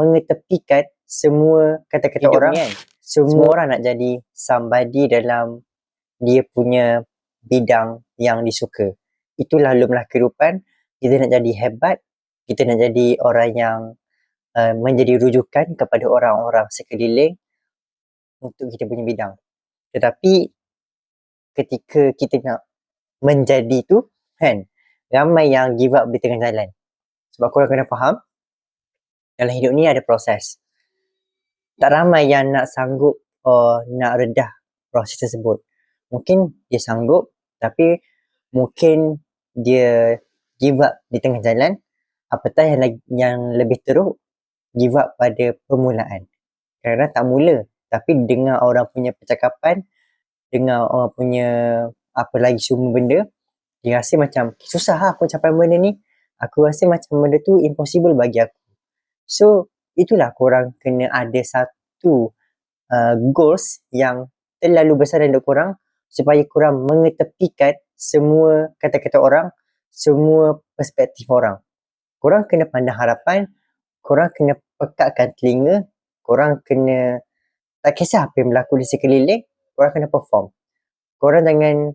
mengetepikan semua kata-kata hidup orang ni kan. semua orang nak jadi somebody dalam dia punya bidang yang disuka. Itulah lumrah kehidupan. Kita nak jadi hebat, kita nak jadi orang yang menjadi rujukan kepada orang-orang sekeliling untuk kita punya bidang. Tetapi ketika kita nak menjadi tu kan, ramai yang give up di tengah jalan. Sebab korang kena faham, dalam hidup ni ada proses. Tak ramai yang nak sanggup nak redah proses tersebut. Mungkin dia sanggup, tapi mungkin dia give up di tengah jalan. Apatah yang lebih teruk, give up pada permulaan. Kadang-kadang tak mula, tapi dengar orang punya percakapan, dengar orang punya apa lagi semua benda, dia rasa macam susah lah aku capai benda ni. Aku rasa macam benda tu impossible bagi aku. So itulah korang kena ada satu goals yang terlalu besar dalam korang, supaya korang mengetepikan semua kata-kata orang, semua perspektif orang. Korang kena pandang harapan, korang kena pekatkan telinga, korang kena, tak kisah apa yang berlaku di sekeliling, korang kena perform. Korang jangan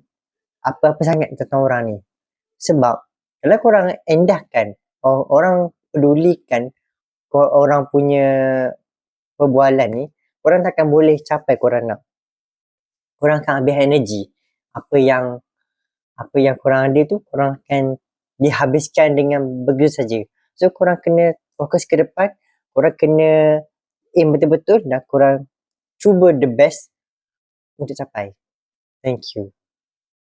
apa-apa sangat tentang orang ni. Sebab kalau korang endahkan, orang pedulikan orang punya perbualan ni, korang takkan boleh capai korang nak. Korang akan habis energi. Apa yang korang ada tu, korang akan dihabiskan dengan begitu saja. So korang kena fokus ke depan, korang kena aim betul-betul dan korang cuba the best untuk capai. Thank you.